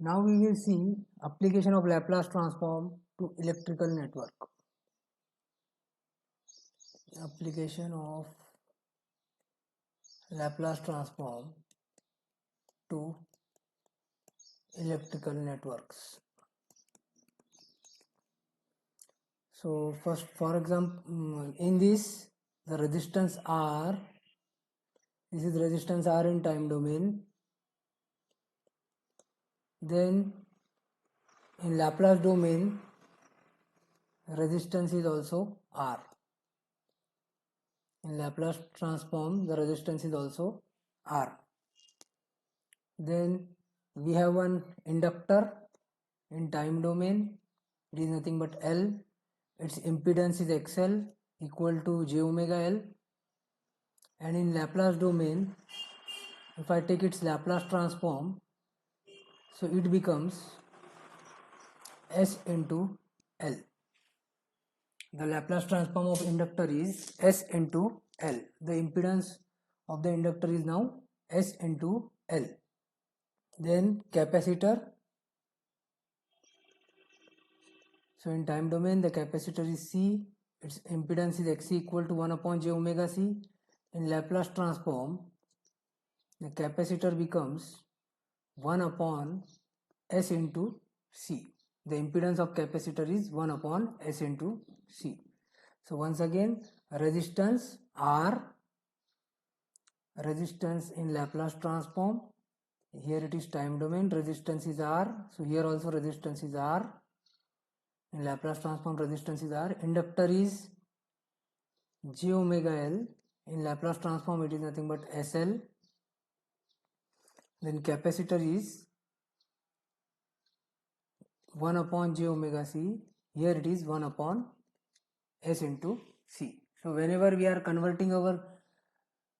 Now we will see application of Laplace transform to electrical network. Application of Laplace transform to electrical networks. So first, for example, in this the resistance R, this is resistance R in time domain. Then in Laplace domain resistance is also R. In Laplace transform the resistance is also R. Then we have one inductor in time domain, it is nothing but L, its impedance is XL equal to j omega L, and in Laplace domain if I take its Laplace transform, so it becomes S into L. The Laplace transform of inductor is S into L. The impedance of the inductor is now S into L. Then capacitor, so in time domain the capacitor is C, its impedance is Xc equal to 1 upon j omega C. In Laplace transform the capacitor becomes 1 upon S into C. The impedance of capacitor is 1 upon S into C. So once again, resistance R, resistance in Laplace transform, here it is time domain, resistance is R, so here also resistance is R. In Laplace transform resistance is R. Inductor is j omega L. In Laplace transform it is nothing but SL. Then capacitor is 1 upon j omega C. Here it is 1 upon S into C. So whenever we are converting our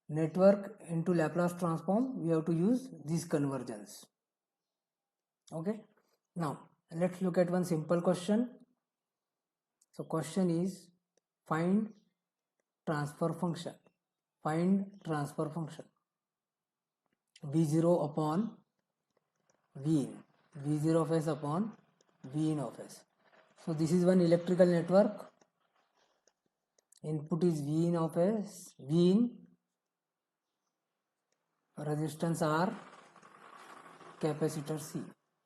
network into Laplace transform, we have to use these conversions. Okay. Now let's look at one simple question. So question is find transfer function. Find transfer function. V0 upon V in. V0 of S upon V in of S. So this is one electrical network. Input is V in of S. V in, resistance R, capacitor C.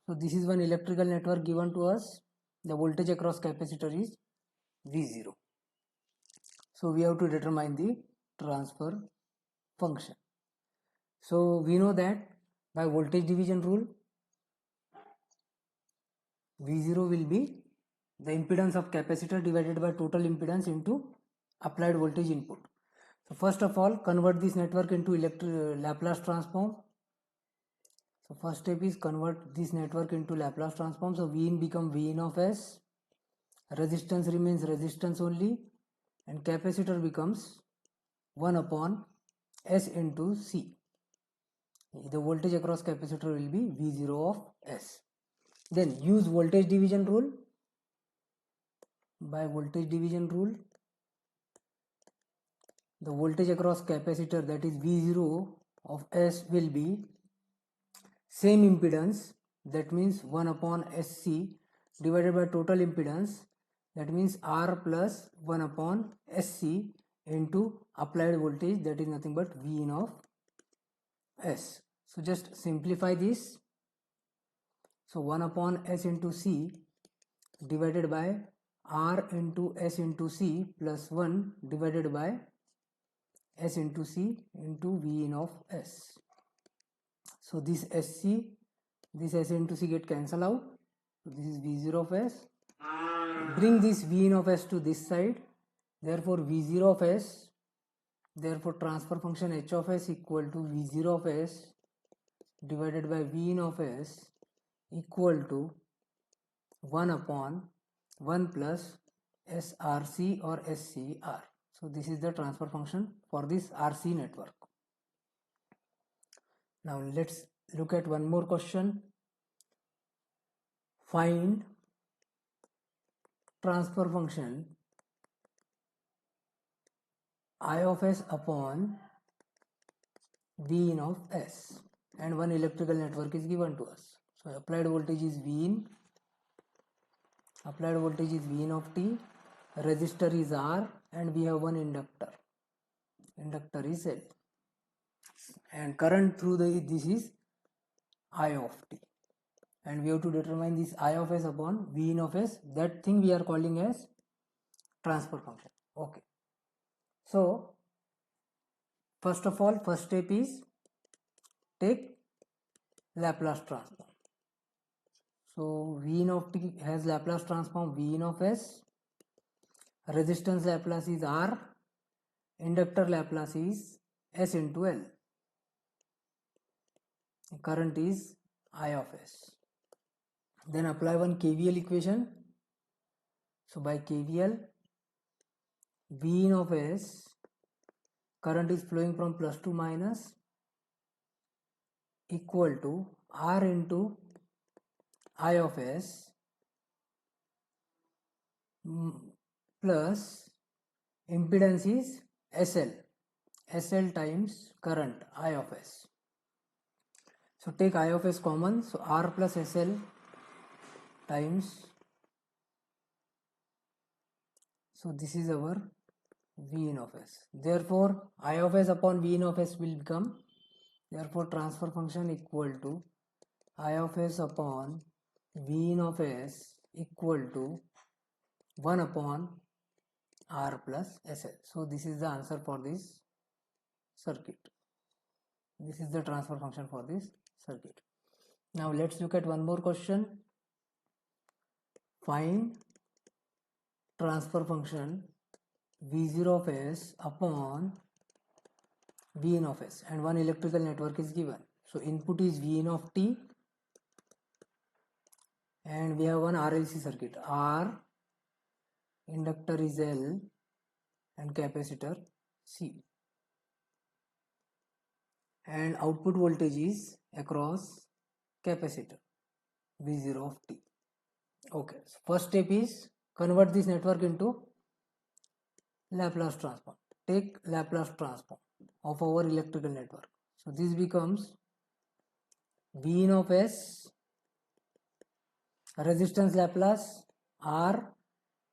So this is one electrical network given to us. The voltage across capacitor is V0. So we have to determine the transfer function. So we know that by voltage division rule, V0 will be the impedance of capacitor divided by total impedance into applied voltage input. So first of all, convert this network into Laplace transform. So first step is convert this network into Laplace transform. So V in become V in of S, resistance remains resistance only, and capacitor becomes 1 upon S into C. The voltage across capacitor will be V0 of S. Then use voltage division rule. By voltage division rule, the voltage across capacitor, that is V0 of S, will be same impedance, that means 1 upon SC, divided by total impedance, that means R plus 1 upon SC into applied voltage, that is nothing but V in of S. So just simplify this. So 1 upon S into C divided by R into S into C plus 1 divided by S into C into V in of S. So this SC, this S into C get cancelled out. So this is V0 of S. Bring this V in of S to this side. Therefore V0 of S, therefore transfer function H of S equal to V0 of S divided by V in of S equal to 1 upon 1 plus SRC or SCR. So this is the transfer function for this RC network. Now let's look at one more question. Find transfer function I of S upon V in of S, and one electrical network is given to us. So applied voltage is V in. Applied voltage is V in of t. Resistor is R, and we have one inductor. Inductor is L. And current through this is I of t. And we have to determine this I of s upon V in of s. That thing we are calling as transfer function. Okay. So first of all, first step is take Laplace transform. So V in of t has Laplace transform V in of s. Resistance Laplace is R. Inductor Laplace is S into L. Current is I of s. Then apply one KVL equation. So by KVL, V in of s, current is flowing from plus to minus, equal to R into I of s plus impedance is SL. SL times current I of s. So take I of s common. So R plus SL times. So this is our V in of s. Therefore I of s upon V in of s will become, therefore transfer function equal to I of s upon V in of s equal to 1 upon R plus SL. So this is the answer for this circuit. This is the transfer function for this circuit. Now let's look at one more question. Find transfer function V0 of s upon V in of s, and one electrical network is given. So input is V in of t, and we have one RLC circuit. R, inductor is L, and capacitor C. And output voltage is across capacitor V0 of t. Okay, so first step is convert this network into Laplace transform. Take Laplace transform of our electrical network. So this becomes V in of s, resistance Laplace R,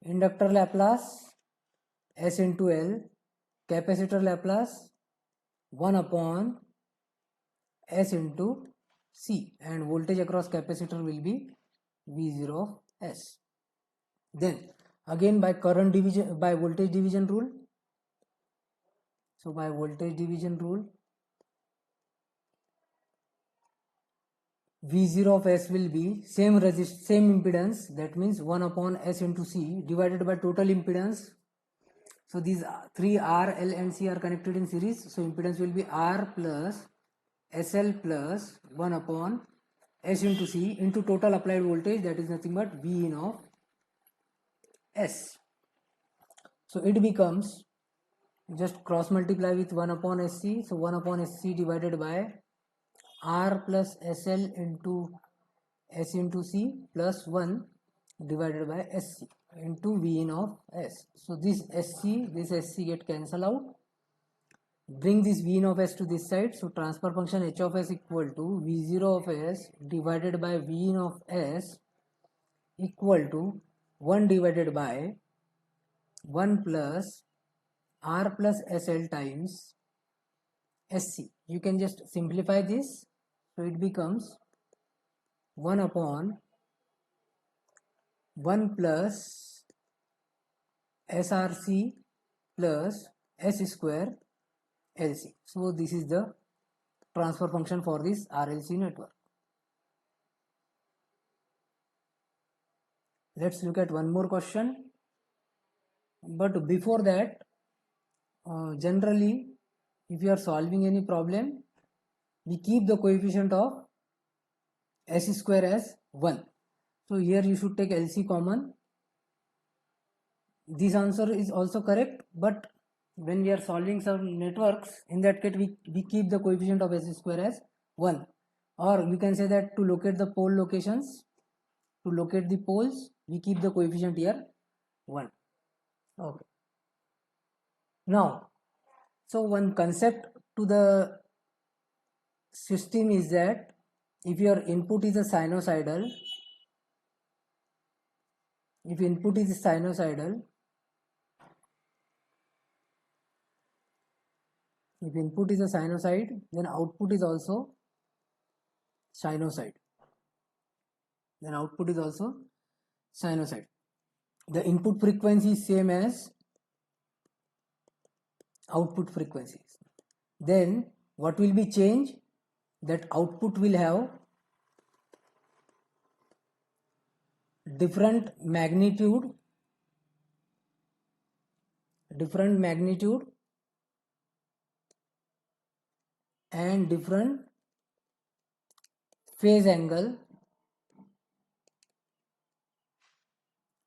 inductor Laplace S into L, capacitor Laplace 1 upon S into C, and voltage across capacitor will be V0 of S. Then again by current division, by voltage division rule. So by voltage division rule, V0 of S will be same impedance, that means 1 upon S into C divided by total impedance. So these three R, L and C are connected in series, so impedance will be R plus SL plus 1 upon S into C into total applied voltage, that is nothing but V in of S. So it becomes, just cross multiply with 1 upon SC, so 1 upon SC divided by R plus SL into S into C plus 1 divided by SC into V in of S. So this SC get cancel out. Bring this V in of S to this side. So transfer function H of S equal to V0 of S divided by V in of S equal to 1 divided by 1 plus R plus SL times SC. You can just simplify this. So it becomes 1 upon 1 plus SRC plus S square LC. So this is the transfer function for this RLC network. Let's look at one more question. But before that, generally, if you are solving any problem, we keep the coefficient of S square as 1. So here you should take LC common. This answer is also correct, but when we are solving some networks, in that case we keep the coefficient of S square as 1. Or we can say that to locate the pole locations, to locate the poles, we keep the coefficient here 1. Okay. Now, so one concept to the system is that if your input is a sinusoidal, if input is sinusoidal, if input is a sinusoid, then output is also sinusoid. Then output is also sinusoid. The input frequency is same as output frequencies. Then what will be changed? That output will have different magnitude and different phase angle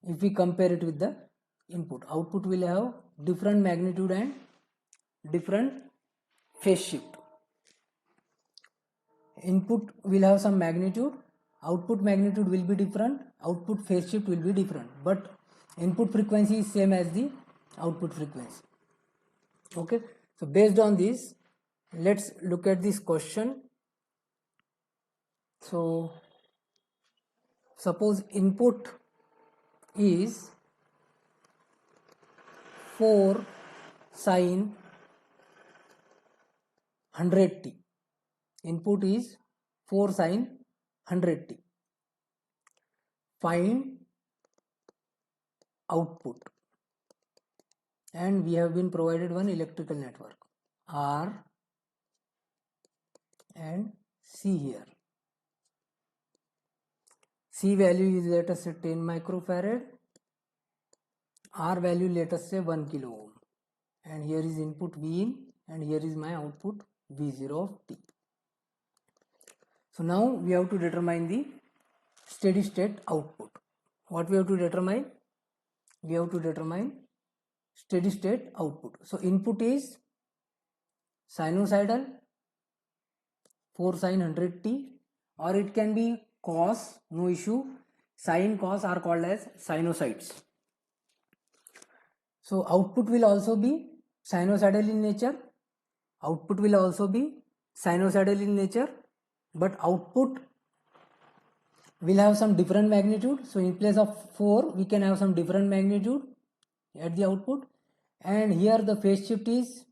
if we compare it with the input. Output will have different magnitude and different phase shift. Input will have some magnitude, output magnitude will be different, output phase shift will be different, but input frequency is same as the output frequency. Okay, so based on this, let's look at this question. So suppose input is 4 sin 100t. Input is 4 sin 100t. Find output. And we have been provided one electrical network R and C here. C value is, let us say, 10 microfarad. R value, let us say, 1 kilo ohm. And here is input V in and here is my output V0 of t. So now we have to determine the steady state output. What we have to determine? We have to determine steady state output. So input is sinusoidal 4 sin 100t, or it can be cos, no issue. Sine, cos are called as sinusoids. So output will also be sinusoidal in nature. Output will also be sinusoidal in nature, but output will have some different magnitude. So in place of 4, we can have some different magnitude at the output. And here the phase shift is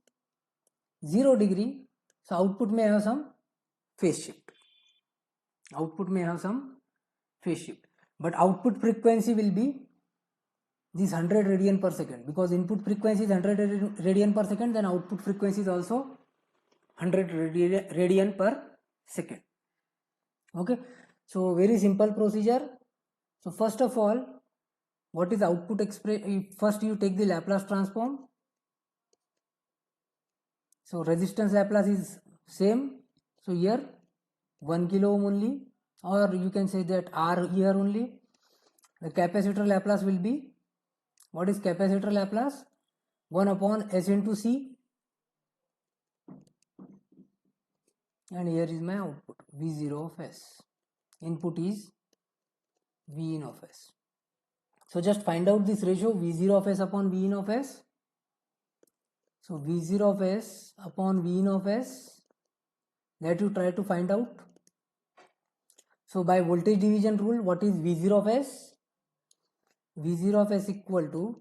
0 degree. So output may have some phase shift. Output may have some phase shift. But output frequency will be this 100 radian per second, because input frequency is 100 radian per second, then output frequency is also 100 radian per second. Okay, so very simple procedure. So first of all, what is output expression? First you take the Laplace transform. So resistance Laplace is same. So here 1 kilo ohm only, or you can say that R here only. The capacitor Laplace will be, what is capacitor Laplace? 1 upon S into C. And here is my output V0 of S. Input is V in of S. So just find out this ratio V0 of S upon V in of S. So V0 of S upon V in of S, that you try to find out. So by voltage division rule, what is V0 of S? V0 of S equal to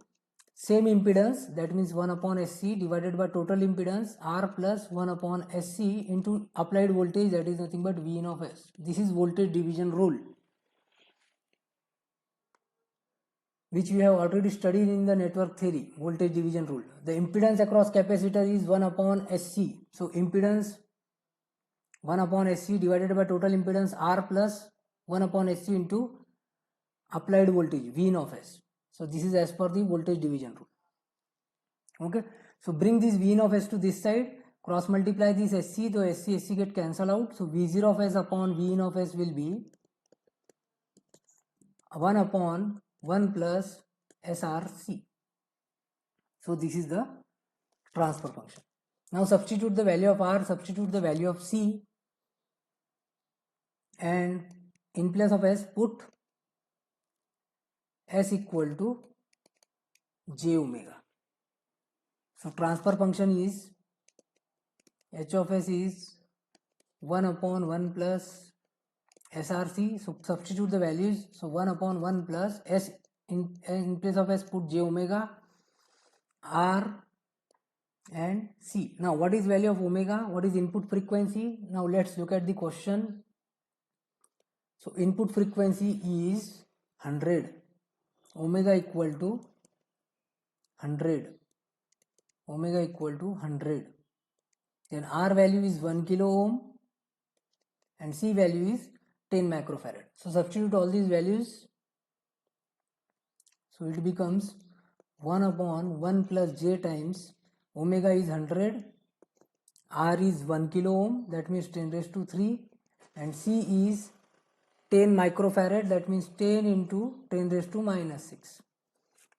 same impedance, that means 1 upon SC divided by total impedance R plus 1 upon SC into applied voltage, that is nothing but V in of S. This is voltage division rule, which we have already studied in the network theory, voltage division rule. The impedance across capacitor is 1 upon SC. So impedance 1 upon SC divided by total impedance R plus 1 upon SC into applied voltage V in of S. So this is as per the voltage division rule. Okay, so bring this V in of S to this side, cross multiply this SC, so SC get cancel out. So V0 of S upon V in of S will be 1 upon 1 plus SRC. So this is the transfer function. Now substitute the value of R, substitute the value of C, and in place of S put S equal to j omega. So transfer function is H of S is 1 upon 1 plus SRC. So substitute the values. So 1 upon 1 plus S, in place of S put j omega, R and C. Now what is value of omega? What is input frequency? Now let's look at the question. So input frequency is 100. Omega equal to 100. Omega equal to 100. Then R value is 1 kilo ohm and C value is 10 microfarad. So substitute all these values. So it becomes 1 upon 1 plus j times omega is 100, R is 1 kilo ohm, that means 10 raised to 3, and C is 10 microfarad, that means 10 into 10 raised to minus 6.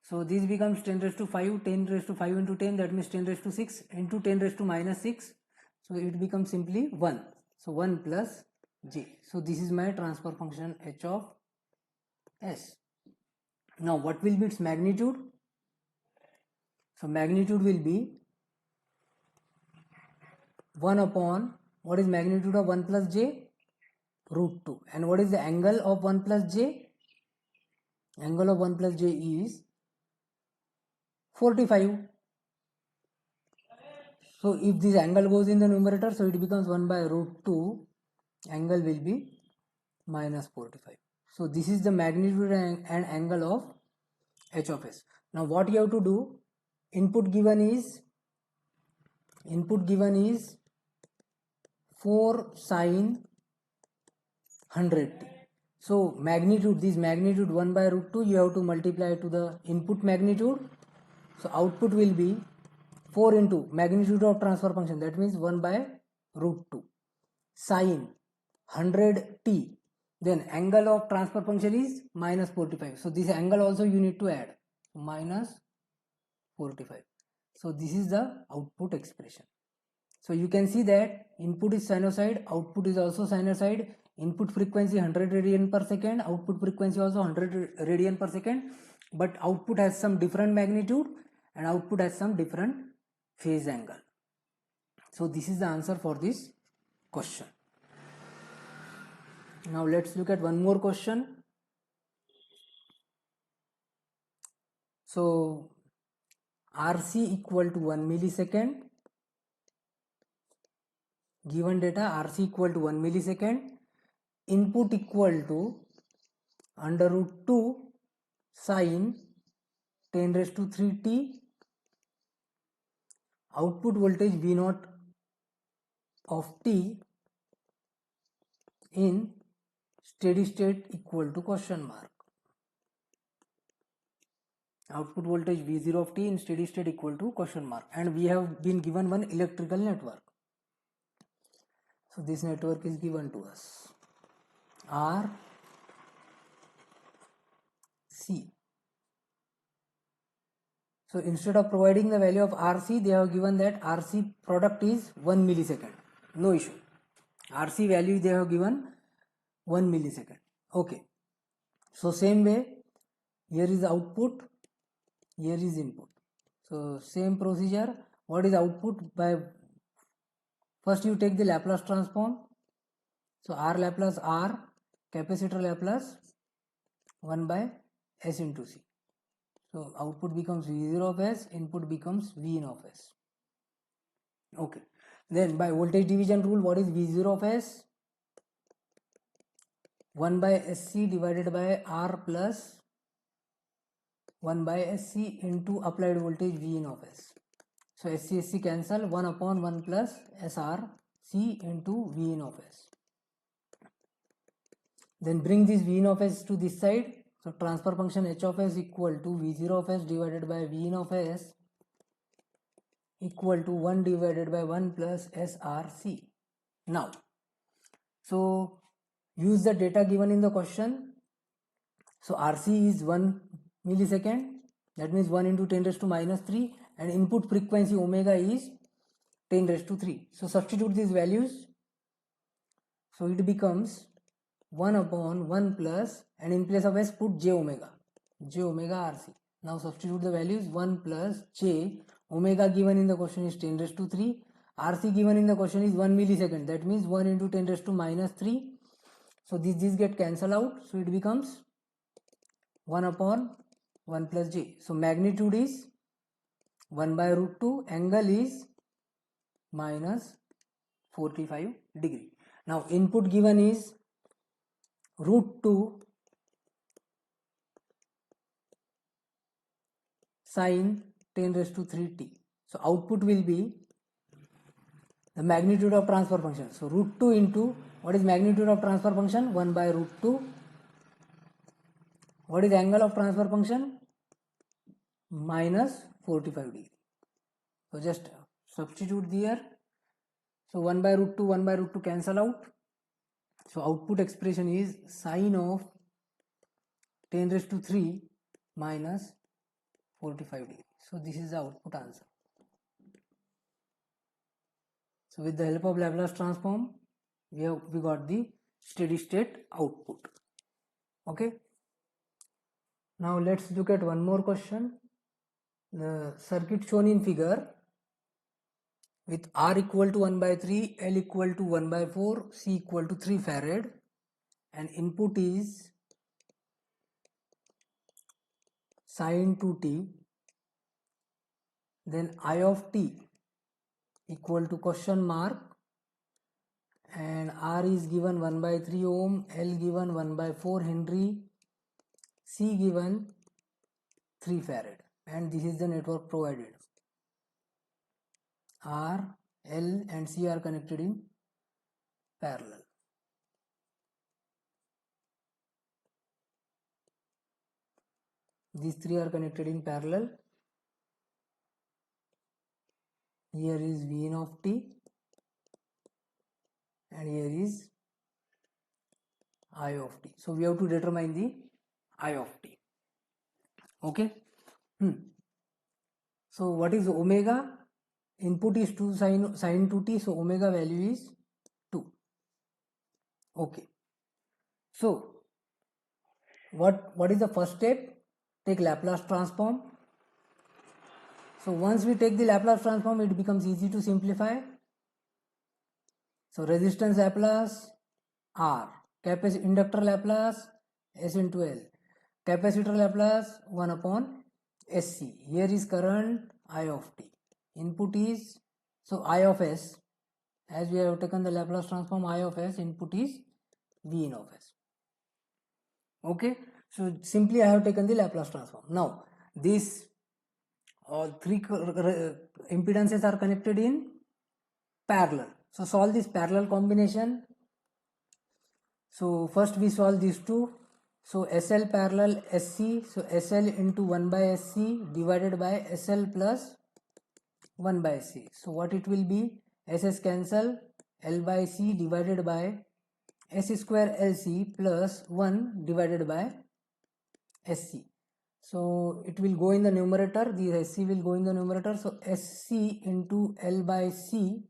So this becomes 10 raised to 5, 10 raised to 5 into 10, that means 10 raised to 6 into 10 raised to minus 6. So it becomes simply 1. So 1 plus j. So this is my transfer function h of s. Now what will be its magnitude? So magnitude will be 1 upon, what is magnitude of 1 plus j? Root 2. And what is the angle of 1 plus j? Angle of 1 plus j is 45. So if this angle goes in the numerator, so it becomes 1 by root 2, angle will be minus 45. So this is the magnitude and angle of h of s. Now what you have to do? Input given is 4 sine 100t. So magnitude, this magnitude 1 by root 2, you have to multiply to the input magnitude. So output will be 4 into magnitude of transfer function, that means 1 by root 2 sine 100t. Then angle of transfer function is minus 45. So this angle also you need to add, minus 45. So this is the output expression. So you can see that input is sinusoid, output is also sinusoid. Input frequency 100 radian per second, output frequency also 100 radian per second, but output has some different magnitude and output has some different phase angle. So this is the answer for this question. Now let's look at one more question. So RC equal to 1 millisecond. Given data, RC equal to 1 millisecond. Input equal to under root 2 sine 10 raised to 3t. Output voltage V0 of t in steady state equal to question mark. Output voltage V0 of t in steady state equal to question mark, and we have been given one electrical network. So this network is given to us, R C. So instead of providing the value of RC, they have given that RC product is 1 millisecond. No issue. RC value they have given 1 millisecond. Okay. So same way, here is output, here is input. So same procedure. What is output? By first you take the Laplace transform. So R Laplace R, capacitor Laplace 1 by S into C. So output becomes V0 of S, input becomes V in of S. Okay. Then by voltage division rule, what is V0 of S? 1 by SC divided by R plus 1 by SC into applied voltage V in of S. So SC cancel, 1 upon 1 plus SR C into V in of S. Then bring this V in of S to this side. So transfer function H of S equal to V0 of S divided by V in of S equal to 1 divided by 1 plus SRC. Now, so use the data given in the question. So RC is 1 millisecond, that means 1 into 10 raised to minus 3, and input frequency omega is 10 raised to 3. So substitute these values. So it becomes 1 upon 1 plus, and in place of S put j omega RC. Now substitute the values. 1 plus j omega given in the question is 10 raised to 3. RC given in the question is 1 millisecond, that means 1 into 10 raised to minus 3. So these get cancel out, so it becomes 1 upon 1 plus j. So magnitude is 1 by root 2, angle is minus 45 degree. Now input given is root 2 sine 10 raised to 3t. So output will be the magnitude of transfer function. So root 2 into, what is magnitude of transfer function? 1 by root 2. What is angle of transfer function? Minus 45 degree. So just substitute there. So 1 by root 2, 1 by root 2 cancel out. So output expression is sine of 10 raised to 3 minus 45 degree. So this is the output answer. So with the help of Laplace transform, we got the steady state output. Okay. Now let's look at one more question. The circuit shown in figure with R equal to 1 by 3, L equal to 1 by 4, C equal to 3 farad, and input is sine 2t, then I of t equal to question mark, and R is given 1 by 3 ohm, L given 1 by 4 Henry, C given 3 farad, and this is the network provided. R, L and C are connected in parallel. These three are connected in parallel. Here is Vn of t and here is I of t. So we have to determine the I of t. Okay. So what is omega? Input is 2 sine 2t, so omega value is 2. Okay. So what is the first step? Take Laplace transform. So once we take the Laplace transform, it becomes easy to simplify. So resistance Laplace R, inductor Laplace S into L, capacitor Laplace 1 upon SC. Here is current I of t. Input is, so I of S, as we have taken the Laplace transform, I of S, input is Vn of S. Okay, so simply I have taken the Laplace transform. Now these all three impedances are connected in parallel. So solve this parallel combination. So first we solve these two. So SL parallel SC, so SL into 1 by SC divided by SL plus 1 by SC. So what it will be? SS cancel, L by C divided by S square LC plus 1 divided by SC. So it will go in the numerator, the SC will go in the numerator. So SC into L by C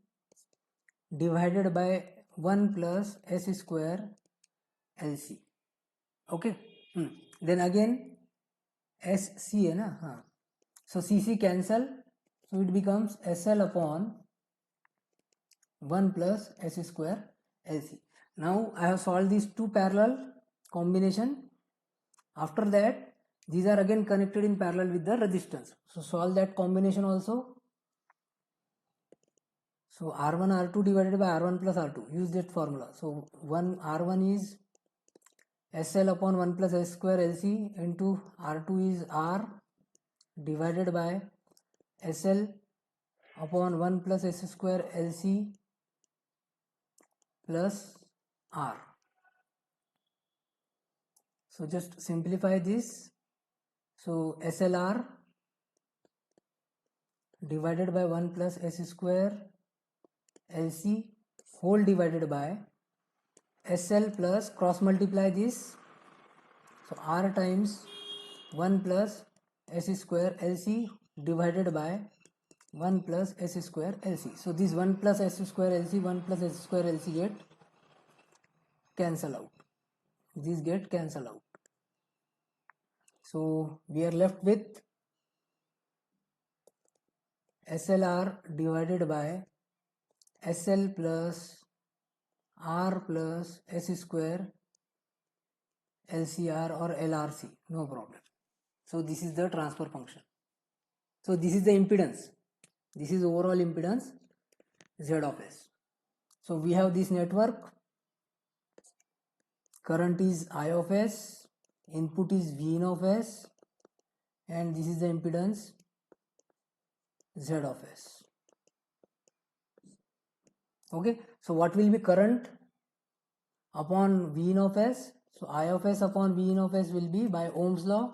divided by 1 plus S square LC. Okay. Then again SC hai na? So CC cancel, so it becomes SL upon 1 plus S square LC. Now I have solved these two parallel combination. After that, these are again connected in parallel with the resistance. So solve that combination also. So R1 R2 divided by R1 plus R2. Use that formula. So R1 is SL upon 1 plus S square LC into R2 is R divided by SL upon 1 plus S square LC plus R. So just simplify this. So SLR divided by 1 plus S square LC whole divided by SL plus cross multiply this. So R times 1 plus S square LC divided by 1 plus S square LC. So this 1 plus S square LC, 1 plus S square LC get cancel out. These get cancel out. So we are left with SLR divided by SL plus R plus S square LCR or LRC, no problem. So this is the transfer function. So this is the impedance. This is overall impedance Z of S. So we have this network. Current is I of S, input is V in of S, and this is the impedance Z of S. Okay, so what will be current upon V in of S? So I of S upon V in of S will be, by Ohm's law,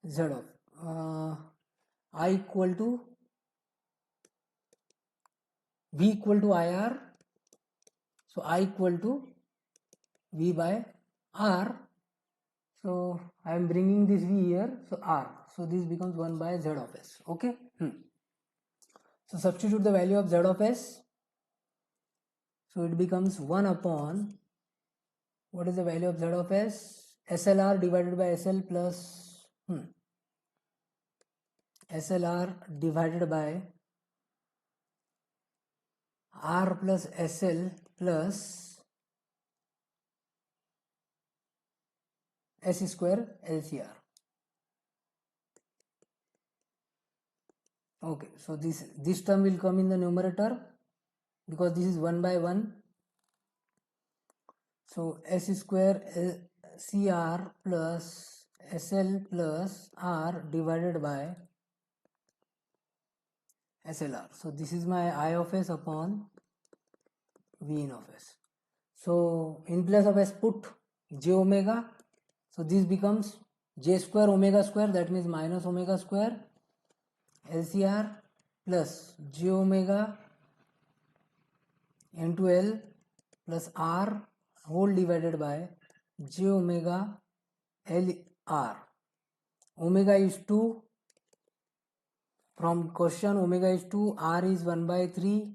Z of I equal to V equal to IR. So I equal to V by R. So I am bringing this V here, so R. So this becomes 1 by Z of S. Okay. So substitute the value of Z of S. So it becomes 1 upon, what is the value of Z of S? SLR divided by SL plus SLR divided by R plus SL plus S square LCR. Okay, so this term will come in the numerator because this is 1 by 1. So S square LCR plus SL plus R divided by SLR. So this is my I of S upon V in of S. So in place of S put j omega. So this becomes j square omega square, that means minus omega square LCR plus j omega into L plus R whole divided by j omega L R. Omega is 2. From question, omega is 2, R is 1 by 3,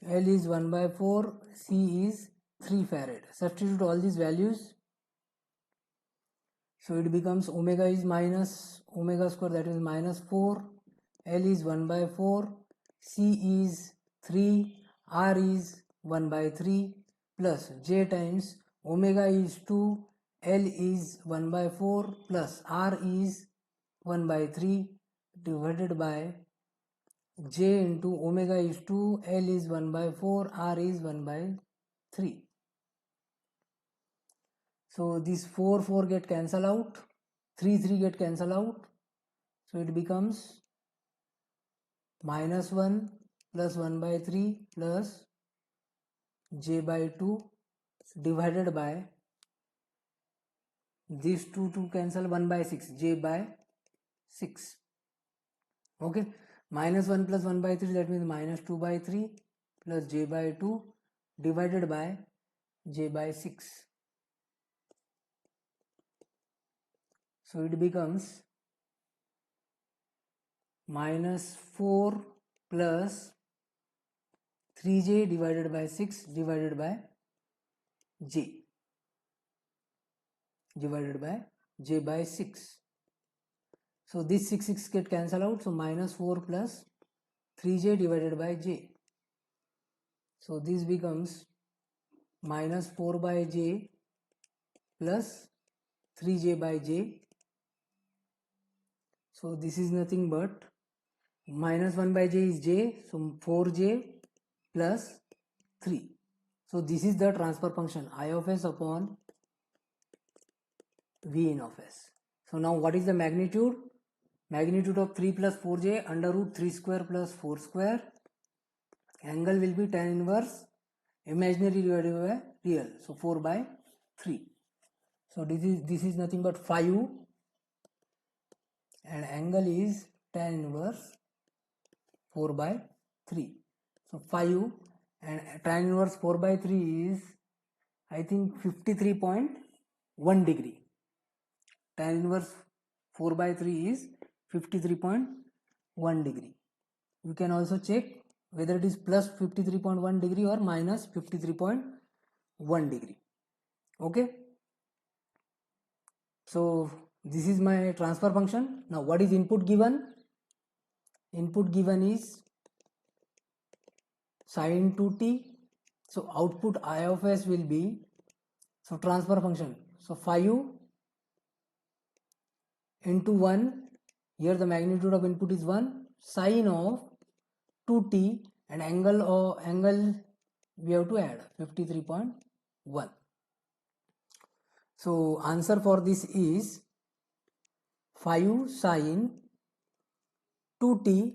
L is 1 by 4, C is 3 farad. Substitute all these values. So it becomes omega is minus omega square, that is minus 4, L is 1 by 4, C is 3, R is 1 by 3 plus J times omega is 2, L is 1 by 4 plus R is 1 by 3 divided by J into omega is 2, L is 1 by 4, R is 1 by 3. So these 4 get cancel out, 3 get cancel out. So it becomes minus 1 plus 1 by 3 plus J by 2 divided by these 2 cancel, 1 by 6, J by 6. Okay, minus 1 plus 1 by 3, that means minus 2 by 3 plus J by 2 divided by J by 6. So it becomes minus 4 plus 3J divided by 6 divided by J divided by J by 6. So this 6 get cancel out. So minus 4 plus 3J divided by J. So this becomes minus 4 by J plus 3J by J. So this is nothing but minus 1 by J is J. So 4J plus 3. So this is the transfer function I of S upon V in of S. So now what is the magnitude? Magnitude of 3 plus 4J under root 3 square plus 4 square. Angle will be tan inverse imaginary divided by real. So 4 by 3. So this is nothing but 5 and angle is tan inverse 4 by 3. So 5 and tan inverse 4 by 3 is, I think, 53.1 degree. Tan inverse 4 by 3 is 53.1 degree. You can also check whether it is plus 53.1 degree or minus 53.1 degree. Okay. So this is my transfer function. Now what is input given? Input given is sin 2t. So output I of s will be, so transfer function, so 5 into 1, here the magnitude of input is 1, sine of 2t, and angle we have to add 53.1. So answer for this is 5 sine 2t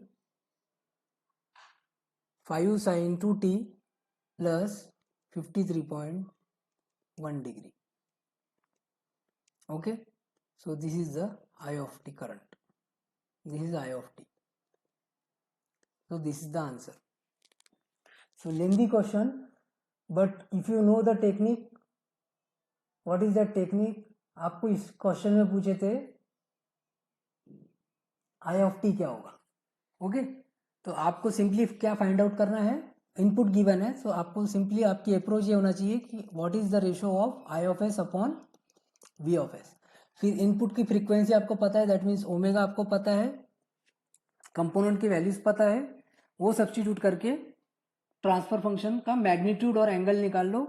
5 sine 2t plus 53.1 degree. Okay, so this is the I of t current. This is I of t. So this is the answer. So lengthy question, but if you know the technique, what is that technique? आपको इस question में पूछे थे आई of T क्या होगा. Okay, तो आपको simply क्या फाइंड आउट करना है, इनपुट गिवन है, सो आपको सिंपली आपकी अप्रोच ये होना चाहिए कि what is the ratio of I of S upon V of S. फिर इनपुट की फ्रीक्वेंसी आपको पता है, दैट मीन्स ओमेगा आपको पता है, कंपोनेंट की वैल्यूज पता है, वो सब्सटीट्यूट करके ट्रांसफर फंक्शन का मैग्नीट्यूड और एंगल निकाल लो,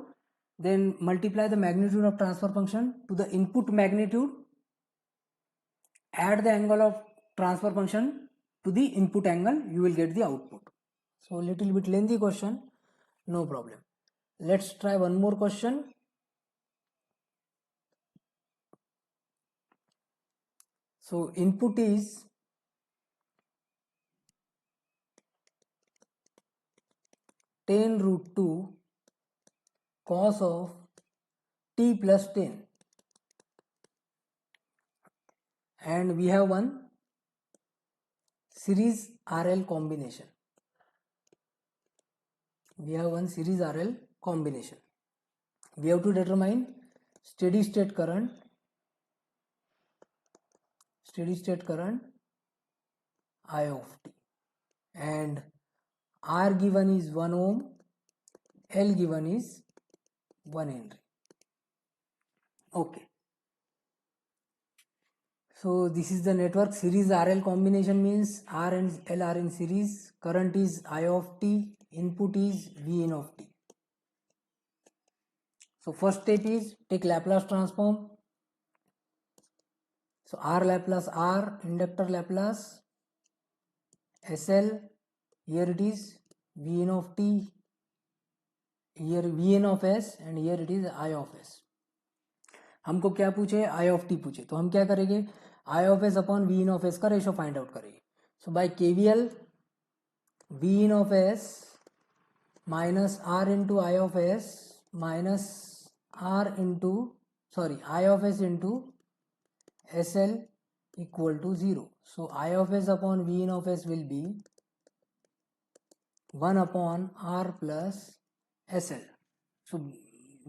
then multiply the magnitude of transfer function to the input magnitude, add the angle of transfer function to the input angle, you will get the output. So little bit lengthy question, no problem. Let's try one more question. So input is 10 root 2 cos of t plus 10, and we have one series RL combination. We have one series RL combination. We have to determine steady state current I of t, and R given is 1 ohm, L given is 1 Henry. Okay, so this is the network. Series RL combination means R and L are in series, current is I of t, input is V in of t. So first step is take Laplace transform. So R Laplace R, inductor Laplace SL, here it is V in of t, here V in of s, and here it is I of s. हमको क्या पूछे, आई of T पूछे, तो हम क्या करेंगे, I of S upon V in of S का ratio find out करेंगे. So by KVL V in of S minus R into I of S minus R into I of S into S L equal to 0. So I of S upon V in of S will be 1 upon R plus S L. So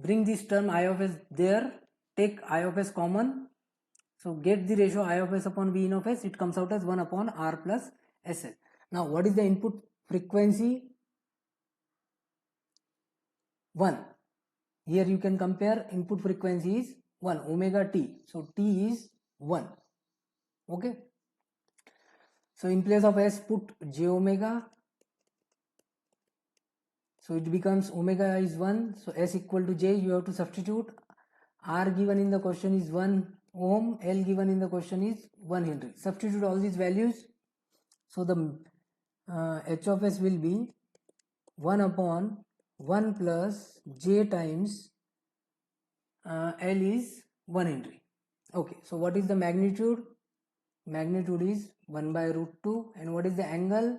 bring this term I of s there, take I of s common, so get the ratio I of s upon V in of s, it comes out as 1 upon R plus SL. Now what is the input frequency? 1. Here you can compare, input frequency is 1 omega t, so t is 1. Okay, so in place of s put j omega, so it becomes omega is 1, so s equal to j, you have to substitute. R given in the question is 1 ohm, L given in the question is 1 Henry. Substitute all these values, so the H of s will be 1 upon 1 plus j times L is 1 Henry. Okay, so what is the magnitude? Magnitude is 1 by root 2, and what is the angle?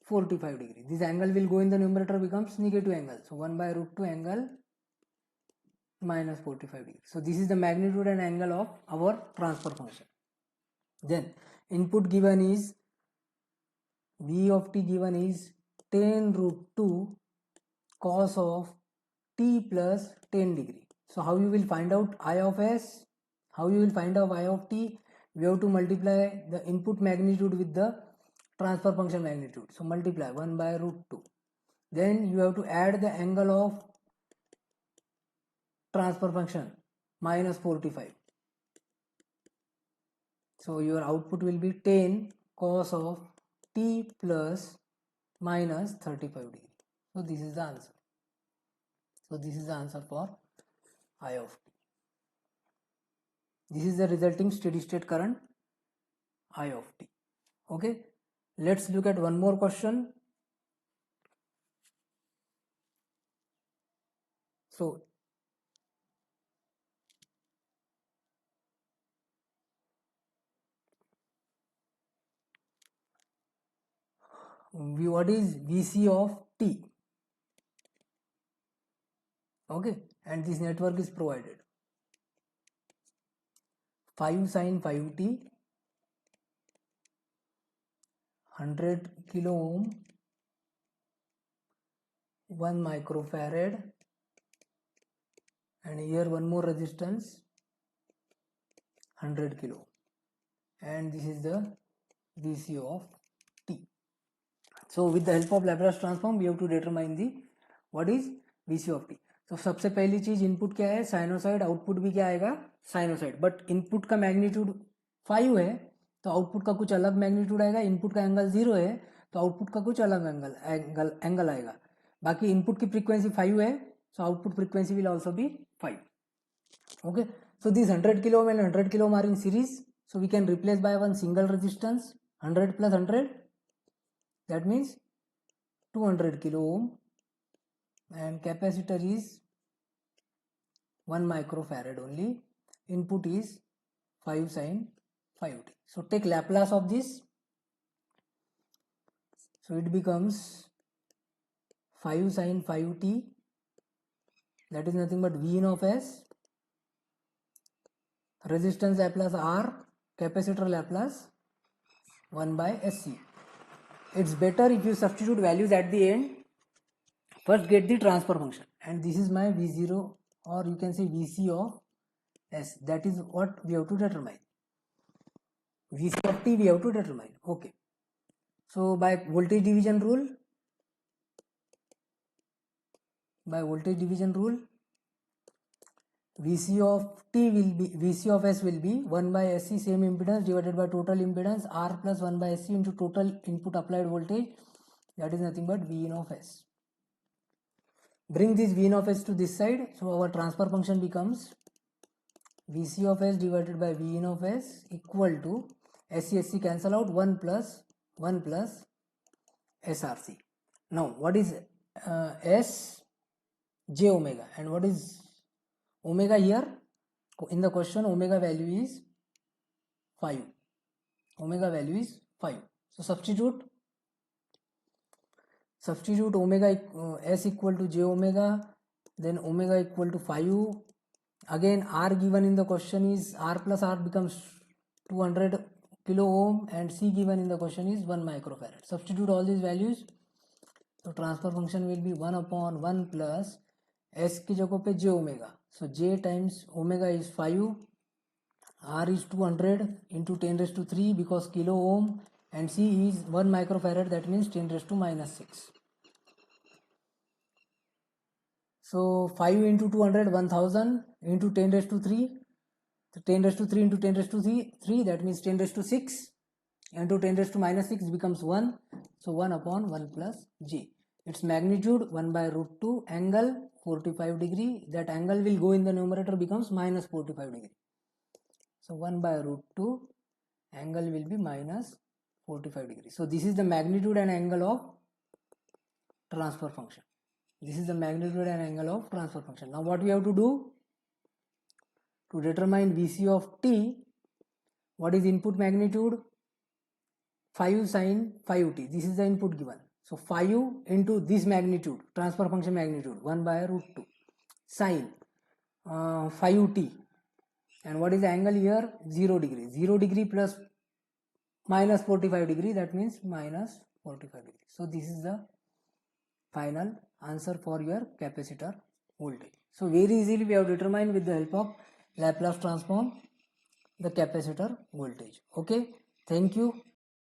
45 degree. This angle will go in the numerator, becomes negative angle, so 1 by root 2 angle minus 45 degree. So this is the magnitude and angle of our transfer function. Then input given is V of t given is 10 root 2 cos of t plus 10 degree. So how you will find out I of s? How you will find out I of t? We have to multiply the input magnitude with the transfer function magnitude. So multiply 1 by root 2. Then you have to add the angle of transfer function minus 45. So your output will be 10 cos of t plus minus 35 degree. So this is the answer. So this is the answer for I of t. This is the resulting steady state current I of t. Okay, let's look at one more question. So what is Vc of t? Okay, and this network is provided 5 sin 5t, 100 kilo ohm, 1 microfarad, and here one more resistance 100 kilo, and this is the Vc of t. So with the help of Laplace transform we have to determine the what is Vc of t. तो सबसे पहली चीज input क्या है sinusoid, output भी क्या आएगा sinusoid, but input का मैग्नीट्यूड 5 है तो आउटपुट का कुछ अलग मैग्नीट्यूड आएगा, इनपुट का एंगल 0 है तो आउटपुट का कुछ अलग एंगल आएगा. बाकी इनपुट की फ्रीक्वेंसी 5 है so output frequency will also be 5. Okay, so these 100 kilo ohm and 100 kilo ohm are in series, so we can replace by one single resistance 100 plus 100, that means 200 kilo ohm, and capacitor is 1 microfarad only, input is 5 sin 5t. So take Laplace of this, so it becomes 5 sin 5t, that is nothing but V in of S, resistance Laplace R, capacitor Laplace 1 by SC. It's better if you substitute values at the end. First get the transfer function, and this is my V0, or you can say Vc of S. That is what we have to determine. Vc of t we have to determine. Okay, so by voltage division rule, Vc of t will be, Vc of S will be 1 by SC, same impedance, divided by total impedance R plus 1 by SC into total input applied voltage, that is nothing but V in of S. Bring this V in of S to this side, so our transfer function becomes Vc of S divided by V in of S equal to SC cancel out 1 plus SRC. Now what is S? J omega, and what is omega here? In the question omega value is 5. Omega value is 5. So substitute omega S equal to J omega, then omega equal to 5. Again R given in the question is R plus R becomes 200 kilo ohm, and C given in the question is 1 microfarad. Substitute all these values, so transfer function will be 1 upon 1 plus S की जगह पे J omega, so J times omega is 5, R is 200 into 10 raised to 3 because kilo ohm, and C is 1 microfarad, that means 10 raised to minus 6. So 5 into 200, 1000 into 10 raised to 3, so 10 raised to 3 into 10 raised to 3, that means 10 raised to 6 into 10 raised to minus 6 becomes 1, so 1 upon 1 plus J. Its magnitude 1 by root 2, angle 45 degree, that angle will go in the numerator becomes minus 45 degree. So 1 by root 2, angle will be minus 45 degree. So this is the magnitude and angle of transfer function. This is the magnitude and angle of transfer function. Now what we have to do? To determine Vc of t, what is input magnitude? 5 sin 5t. This is the input given. So 5 into this magnitude, transfer function magnitude, 1 by root 2, sin 5t. And what is the angle here? 0 degree. 0 degree plus minus 45 degree, that means minus 45 degree. So this is the final answer for your capacitor voltage. So very easily we have determined with the help of Laplace transform the capacitor voltage. Okay, thank you.